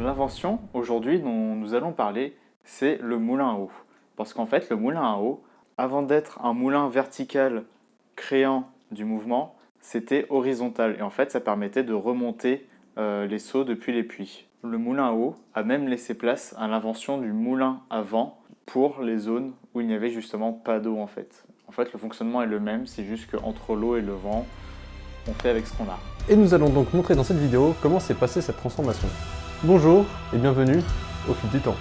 L'invention, aujourd'hui, dont nous allons parler, c'est le moulin à eau. Parce qu'en fait, le moulin à eau, avant d'être un moulin vertical créant du mouvement, c'était horizontal. Et en fait, ça permettait de remonter les seaux depuis les puits. Le moulin à eau a même laissé place à l'invention du moulin à vent pour les zones où il n'y avait justement pas d'eau en fait. En fait, le fonctionnement est le même, c'est juste qu'entre l'eau et le vent, on fait avec ce qu'on a. Et nous allons donc montrer dans cette vidéo comment s'est passée cette transformation. Bonjour et bienvenue au fil du temps.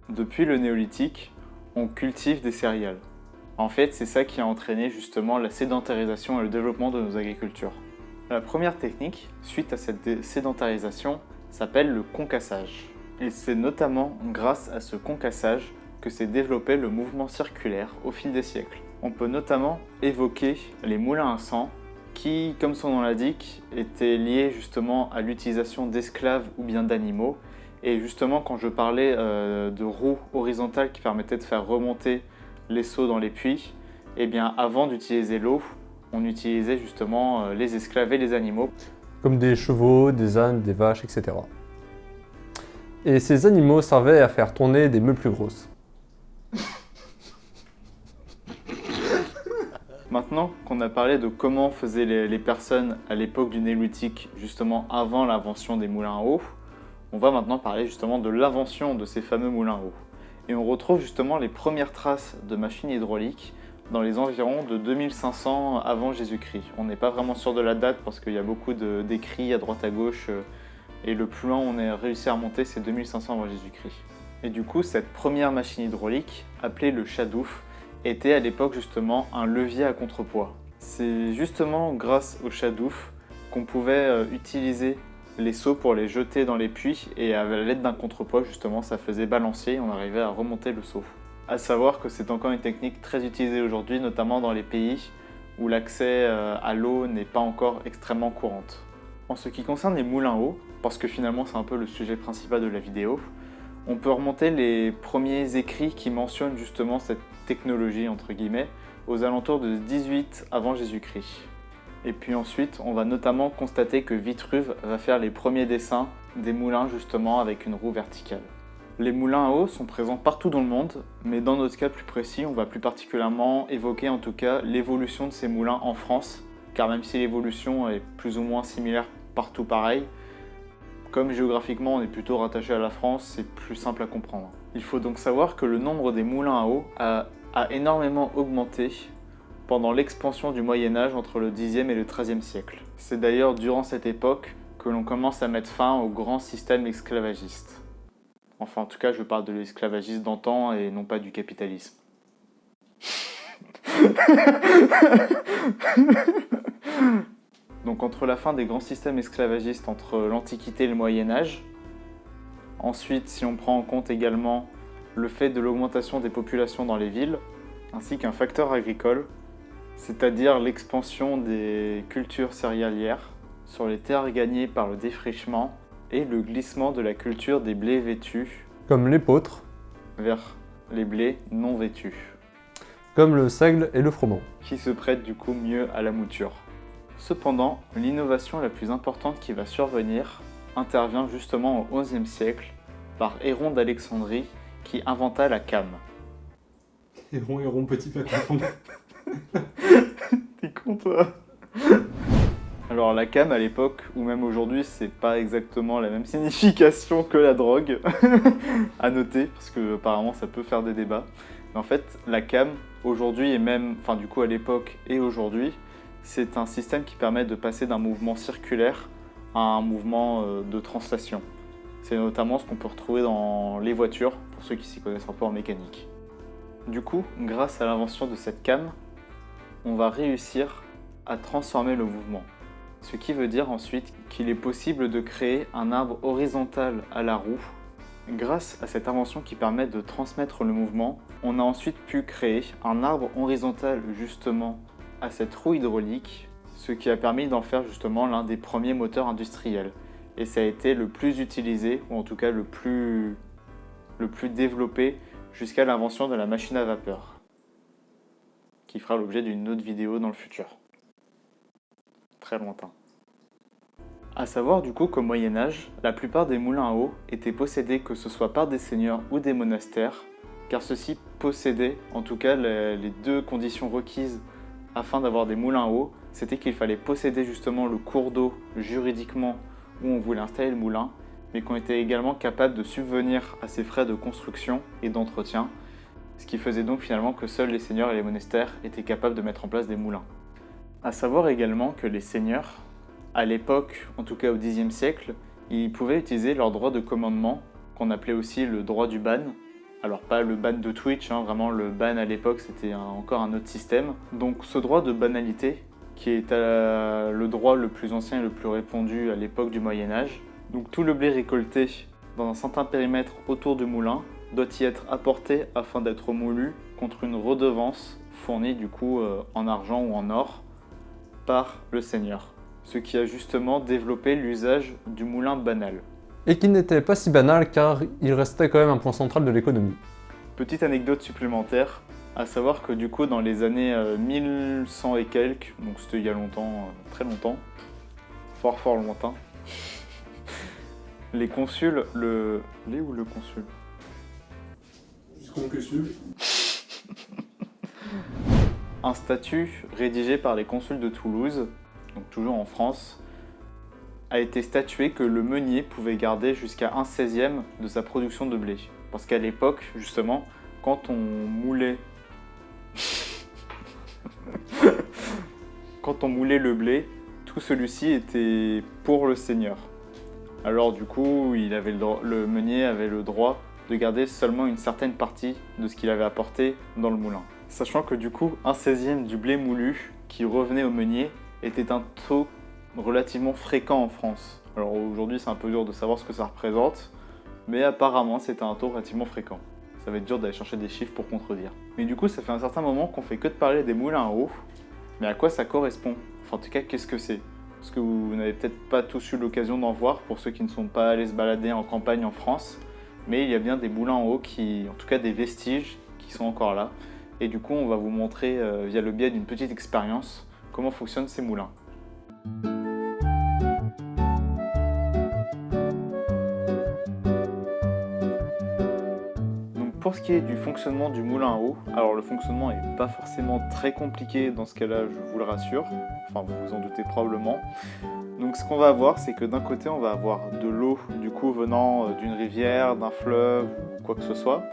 Depuis le néolithique, on cultive des céréales. En fait, c'est ça qui a entraîné justement la sédentarisation et le développement de nos agricultures. La première technique, suite à cette sédentarisation, s'appelle le concassage. Et c'est notamment grâce à ce concassage que s'est développé le mouvement circulaire au fil des siècles. On peut notamment évoquer les moulins à sang qui, comme son nom l'indique, étaient liés justement à l'utilisation d'esclaves ou bien d'animaux. Et justement, quand je parlais de roues horizontales qui permettaient de faire remonter les seaux dans les puits, eh bien, avant d'utiliser l'eau, on utilisait justement les esclaves et les animaux. Comme des chevaux, des ânes, des vaches, etc. Et ces animaux servaient à faire tourner des meules plus grosses. Maintenant qu'on a parlé de comment faisaient les personnes à l'époque du néolithique, justement avant l'invention des moulins à eau, on va maintenant parler justement de l'invention de ces fameux moulins à eau. Et on retrouve justement les premières traces de machines hydrauliques dans les environs de 2500 avant Jésus-Christ. On n'est pas vraiment sûr de la date parce qu'il y a beaucoup d'écrits à droite à gauche et le plus loin on a réussi à remonter c'est 2500 avant Jésus-Christ. Et du coup cette première machine hydraulique, appelée le chadouf, était à l'époque justement un levier à contrepoids. C'est justement grâce au chadouf qu'on pouvait utiliser les seaux pour les jeter dans les puits et à l'aide d'un contrepoids justement ça faisait balancer et on arrivait à remonter le seau. A savoir que c'est encore une technique très utilisée aujourd'hui, notamment dans les pays où l'accès à l'eau n'est pas encore extrêmement courante. En ce qui concerne les moulins à eau, parce que finalement c'est un peu le sujet principal de la vidéo, on peut remonter les premiers écrits qui mentionnent justement cette technologie entre guillemets aux alentours de 18 avant Jésus-Christ. Et puis ensuite, on va notamment constater que Vitruve va faire les premiers dessins des moulins justement avec une roue verticale. Les moulins à eau sont présents partout dans le monde, mais dans notre cas plus précis, on va plus particulièrement évoquer en tout cas l'évolution de ces moulins en France, car même si l'évolution est plus ou moins similaire partout pareil, comme géographiquement on est plutôt rattaché à la France, c'est plus simple à comprendre. Il faut donc savoir que le nombre des moulins à eau a énormément augmenté pendant l'expansion du Moyen-Âge entre le Xe et le XIIIe siècle. C'est d'ailleurs durant cette époque que l'on commence à mettre fin au grand système esclavagiste. Enfin, en tout cas, je parle de l'esclavagisme d'antan et non pas du capitalisme. Donc entre la fin des grands systèmes esclavagistes entre l'Antiquité et le Moyen-Âge, ensuite si on prend en compte également le fait de l'augmentation des populations dans les villes, ainsi qu'un facteur agricole, c'est-à-dire l'expansion des cultures céréalières sur les terres gagnées par le défrichement et le glissement de la culture des blés vêtus Comme l'épeautre, vers les blés non vêtus, comme le seigle et le froment. qui se prêtent du coup mieux à la mouture. Cependant, l'innovation la plus importante qui va survenir intervient justement au XIe siècle par Héron d'Alexandrie qui inventa la came. Héron, petit papillon. T'es con toi. Alors la came à l'époque, ou même aujourd'hui, c'est pas exactement la même signification que la drogue, à noter, parce que apparemment ça peut faire des débats. Mais en fait, la came, aujourd'hui et même, enfin du coup à l'époque et aujourd'hui, c'est un système qui permet de passer d'un mouvement circulaire à un mouvement de translation. C'est notamment ce qu'on peut retrouver dans les voitures, pour ceux qui s'y connaissent un peu en mécanique. Du coup, grâce à l'invention de cette came, on va réussir à transformer le mouvement. Ce qui veut dire ensuite qu'il est possible de créer un arbre horizontal à la roue. Grâce à cette invention qui permet de transmettre le mouvement, on a ensuite pu créer un arbre horizontal justement à cette roue hydraulique, ce qui a permis d'en faire justement l'un des premiers moteurs industriels. Et ça a été le plus utilisé, ou en tout cas le plus développé, jusqu'à l'invention de la machine à vapeur, qui fera l'objet d'une autre vidéo dans le futur. Très lointain. A savoir du coup qu'au Moyen-Âge, la plupart des moulins à eau étaient possédés que ce soit par des seigneurs ou des monastères, car ceux-ci possédaient, en tout cas les deux conditions requises afin d'avoir des moulins à eau, c'était qu'il fallait posséder justement le cours d'eau juridiquement où on voulait installer le moulin, mais qu'on était également capable de subvenir à ses frais de construction et d'entretien, ce qui faisait donc finalement que seuls les seigneurs et les monastères étaient capables de mettre en place des moulins. A savoir également que les seigneurs, à l'époque, en tout cas au Xe siècle, ils pouvaient utiliser leur droit de commandement, qu'on appelait aussi le droit du ban. Alors pas le ban de Twitch, vraiment le ban à l'époque c'était encore un autre système. Donc ce droit de banalité, qui est le droit le plus ancien et le plus répandu à l'époque du Moyen-Âge. Donc tout le blé récolté dans un certain périmètre autour du moulin doit y être apporté afin d'être moulu contre une redevance fournie du coup en argent ou en or par le seigneur. Ce qui a justement développé l'usage du moulin banal. Et qui n'était pas si banal car il restait quand même un point central de l'économie. Petite anecdote supplémentaire, à savoir que du coup dans les années 1100 et quelques, donc c'était il y a longtemps, très longtemps, fort lointain, les consuls, Les ou le consul Jusqu'au consul. Un statut rédigé par les consuls de Toulouse, donc toujours en France, a été statué que le meunier pouvait garder jusqu'à 1/16e de sa production de blé. Parce qu'à l'époque, justement, quand on moulait le blé, tout celui-ci était pour le seigneur. Alors du coup, le meunier avait le droit de garder seulement une certaine partie de ce qu'il avait apporté dans le moulin. Sachant que du coup, 1/16e du blé moulu qui revenait au meunier était un taux relativement fréquent en France. Alors aujourd'hui, c'est un peu dur de savoir ce que ça représente, mais apparemment, c'était un taux relativement fréquent. Ça va être dur d'aller chercher des chiffres pour contredire. Mais du coup, ça fait un certain moment qu'on fait que de parler des moulins à eau, mais à quoi ça correspond? Enfin, en tout cas, qu'est-ce que c'est? Parce que vous n'avez peut-être pas tous eu l'occasion d'en voir, pour ceux qui ne sont pas allés se balader en campagne en France, mais il y a bien des moulins à eau en tout cas des vestiges, qui sont encore là. Et du coup, on va vous montrer, via le biais d'une petite expérience, comment fonctionnent ces moulins. Donc pour ce qui est du fonctionnement du moulin à eau, alors le fonctionnement n'est pas forcément très compliqué dans ce cas-là, je vous le rassure, enfin vous vous en doutez probablement. Donc ce qu'on va avoir, c'est que d'un côté on va avoir de l'eau du coup venant d'une rivière, d'un fleuve ou quoi que ce soit.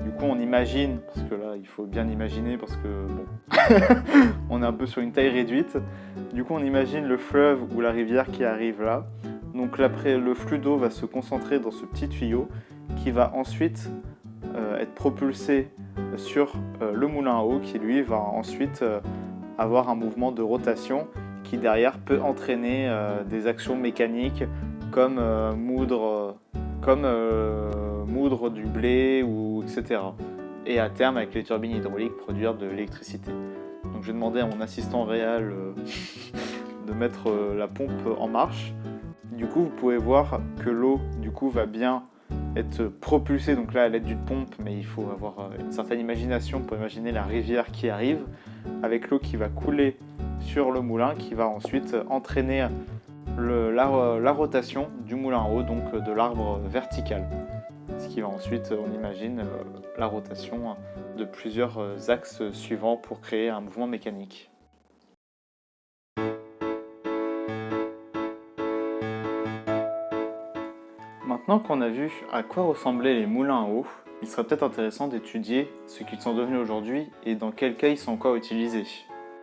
Du coup on imagine, parce que là il faut bien imaginer parce que bon, on est un peu sur une taille réduite. Du coup on imagine le fleuve ou la rivière qui arrive là. Donc le flux d'eau va se concentrer dans ce petit tuyau qui va ensuite être propulsé sur le moulin à eau qui lui va ensuite avoir un mouvement de rotation qui derrière peut entraîner des actions mécaniques comme moudre du blé ou etc. Et à terme avec les turbines hydrauliques produire de l'électricité. Donc j'ai demandé à mon assistant réel de mettre la pompe en marche. Du coup vous pouvez voir que l'eau du coup va bien être propulsée donc là à l'aide d'une pompe, mais il faut avoir une certaine imagination pour imaginer la rivière qui arrive avec l'eau qui va couler sur le moulin qui va ensuite entraîner la rotation du moulin à eau, donc de l'arbre vertical. Ce qui va ensuite, on imagine, la rotation de plusieurs axes suivants pour créer un mouvement mécanique. Maintenant qu'on a vu à quoi ressemblaient les moulins à eau, il serait peut-être intéressant d'étudier ce qu'ils sont devenus aujourd'hui et dans quel cas ils sont encore utilisés.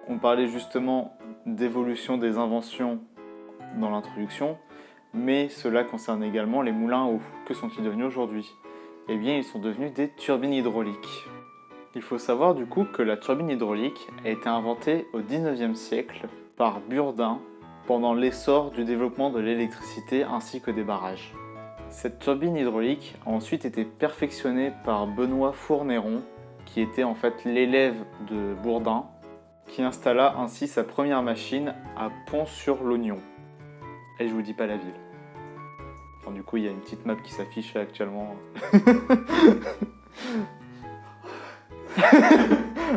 On parlait justement d'évolution des inventions dans l'introduction, mais cela concerne également les moulins à eau. Que sont-ils devenus aujourd'hui? Eh bien, ils sont devenus des turbines hydrauliques. Il faut savoir du coup que la turbine hydraulique a été inventée au 19e siècle par Burdin pendant l'essor du développement de l'électricité ainsi que des barrages. Cette turbine hydraulique a ensuite été perfectionnée par Benoît Fournéron, qui était en fait l'élève de Bourdin, qui installa ainsi sa première machine à Pont-sur-l'Oignon. Et je vous dis pas la ville. Enfin, du coup, il y a une petite map qui s'affiche là actuellement.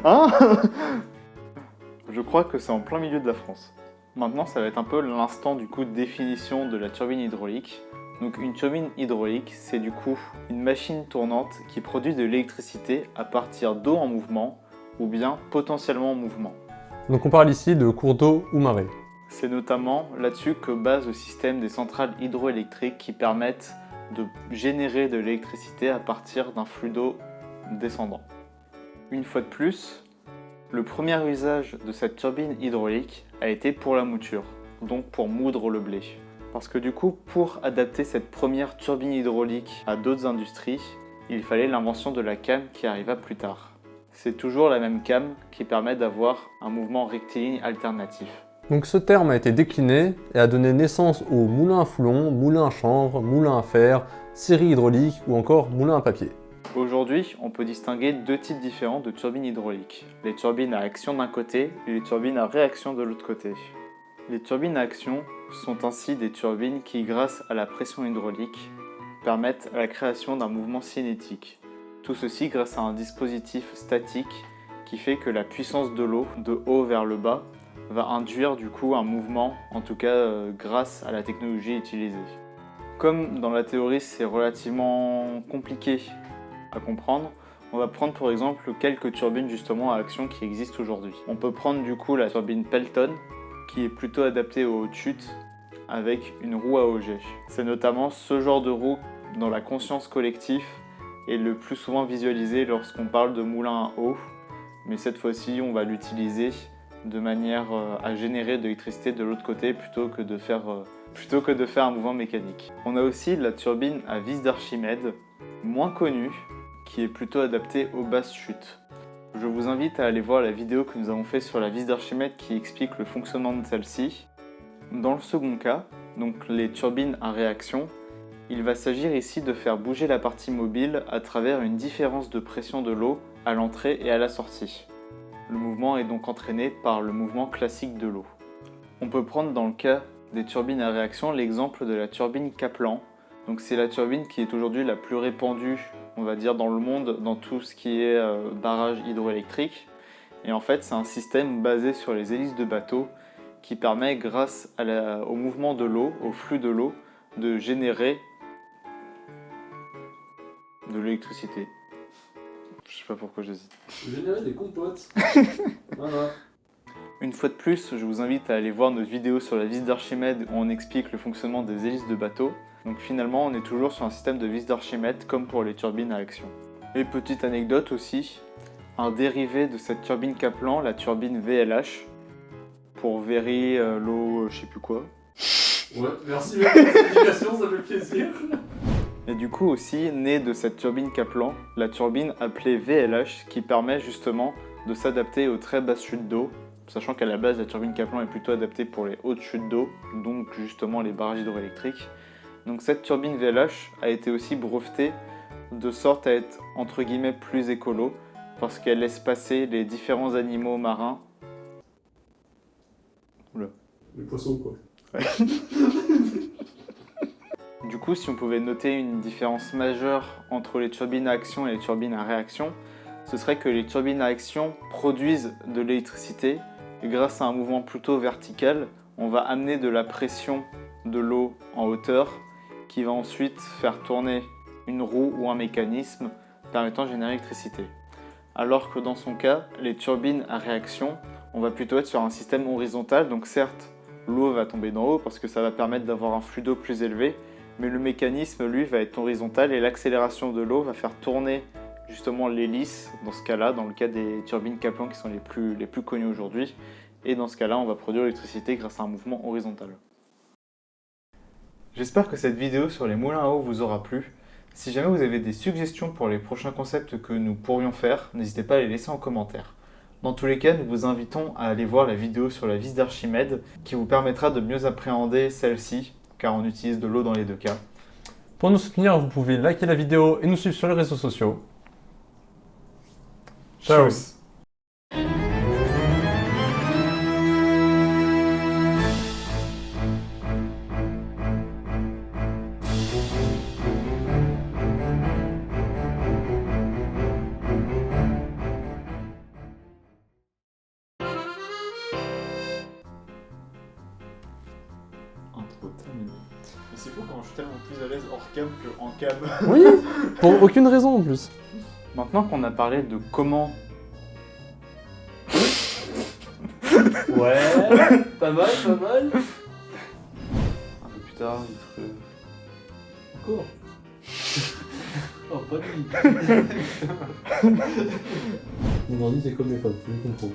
Hein? Je crois que c'est en plein milieu de la France. Maintenant, ça va être un peu l'instant du coup de définition de la turbine hydraulique. Donc une turbine hydraulique, c'est du coup une machine tournante qui produit de l'électricité à partir d'eau en mouvement ou bien potentiellement en mouvement. Donc on parle ici de cours d'eau ou marée. C'est notamment là-dessus que base le système des centrales hydroélectriques qui permettent de générer de l'électricité à partir d'un flux d'eau descendant. Une fois de plus, le premier usage de cette turbine hydraulique a été pour la mouture, donc pour moudre le blé. Parce que du coup, pour adapter cette première turbine hydraulique à d'autres industries, il fallait l'invention de la came qui arriva plus tard. C'est toujours la même came qui permet d'avoir un mouvement rectiligne alternatif. Donc ce terme a été décliné et a donné naissance aux moulins à foulon, moulins à chanvre, moulins à fer, scierie hydraulique ou encore moulins à papier. Aujourd'hui, on peut distinguer deux types différents de turbines hydrauliques. Les turbines à action d'un côté et les turbines à réaction de l'autre côté. Les turbines à action sont ainsi des turbines qui, grâce à la pression hydraulique, permettent la création d'un mouvement cinétique. Tout ceci grâce à un dispositif statique qui fait que la puissance de l'eau, de haut vers le bas, va induire du coup un mouvement, en tout cas grâce à la technologie utilisée. Comme dans la théorie c'est relativement compliqué à comprendre, on va prendre pour exemple quelques turbines justement à action qui existent aujourd'hui. On peut prendre du coup la turbine Pelton, qui est plutôt adaptée aux hautes chutes avec une roue à auget. C'est notamment ce genre de roue dans la conscience collective est le plus souvent visualisé lorsqu'on parle de moulin à eau, mais cette fois-ci on va l'utiliser de manière à générer de l'électricité de l'autre côté plutôt que de faire un mouvement mécanique. On a aussi la turbine à vis d'Archimède, moins connue, qui est plutôt adaptée aux basses chutes. Je vous invite à aller voir la vidéo que nous avons faite sur la vis d'Archimède qui explique le fonctionnement de celle-ci. Dans le second cas, donc les turbines à réaction, il va s'agir ici de faire bouger la partie mobile à travers une différence de pression de l'eau à l'entrée et à la sortie. Le mouvement est donc entraîné par le mouvement classique de l'eau. On peut prendre dans le cas des turbines à réaction l'exemple de la turbine Kaplan. Donc c'est la turbine qui est aujourd'hui la plus répandue, on va dire, dans le monde, dans tout ce qui est barrage hydroélectrique. Et en fait, c'est un système basé sur les hélices de bateau qui permet, grâce au mouvement de l'eau, au flux de l'eau, de générer de l'électricité. Je sais pas pourquoi j'hésite. Générer des compotes. Voilà. Une fois de plus, je vous invite à aller voir notre vidéo sur la vis d'Archimède où on explique le fonctionnement des hélices de bateau. Donc finalement, on est toujours sur un système de vis d'Archimède comme pour les turbines à action. Et petite anecdote aussi, un dérivé de cette turbine Kaplan, la turbine VLH, pour Very Low, je sais plus quoi. Ouais, merci pour cette explication, ça fait plaisir. Et du coup aussi, né de cette turbine Kaplan, la turbine appelée VLH qui permet justement de s'adapter aux très basses chutes d'eau, sachant qu'à la base la turbine Kaplan est plutôt adaptée pour les hautes chutes d'eau, donc justement les barrages hydroélectriques. Donc cette turbine VLH a été aussi brevetée de sorte à être entre guillemets plus écolo, parce qu'elle laisse passer les différents animaux marins. Oula. Les poissons quoi. Ouais. Du coup, si on pouvait noter une différence majeure entre les turbines à action et les turbines à réaction, ce serait que les turbines à action produisent de l'électricité et grâce à un mouvement plutôt vertical, on va amener de la pression de l'eau en hauteur qui va ensuite faire tourner une roue ou un mécanisme permettant de générer l'électricité. Alors que dans son cas, les turbines à réaction, on va plutôt être sur un système horizontal, donc certes, l'eau va tomber d'en haut parce que ça va permettre d'avoir un flux d'eau plus élevé, mais le mécanisme, lui, va être horizontal et l'accélération de l'eau va faire tourner justement l'hélice, dans ce cas-là, dans le cas des turbines Kaplan qui sont les plus connues aujourd'hui. Et dans ce cas-là, on va produire l'électricité grâce à un mouvement horizontal. J'espère que cette vidéo sur les moulins à eau vous aura plu. Si jamais vous avez des suggestions pour les prochains concepts que nous pourrions faire, n'hésitez pas à les laisser en commentaire. Dans tous les cas, nous vous invitons à aller voir la vidéo sur la vis d'Archimède qui vous permettra de mieux appréhender celle-ci, car on utilise de l'eau dans les deux cas. Pour nous soutenir, vous pouvez liker la vidéo et nous suivre sur les réseaux sociaux. Ciao. Tchuss. Intro terminé. Mais c'est fou quand je suis tellement plus à l'aise hors cam qu'en cam. Oui, pour aucune raison en plus. Maintenant qu'on a parlé de comment... Ouais, pas mal, pas mal. Un peu plus tard, il Encore. Oh, pas de vie. Mon ordi c'est comme mes potes, je comprends.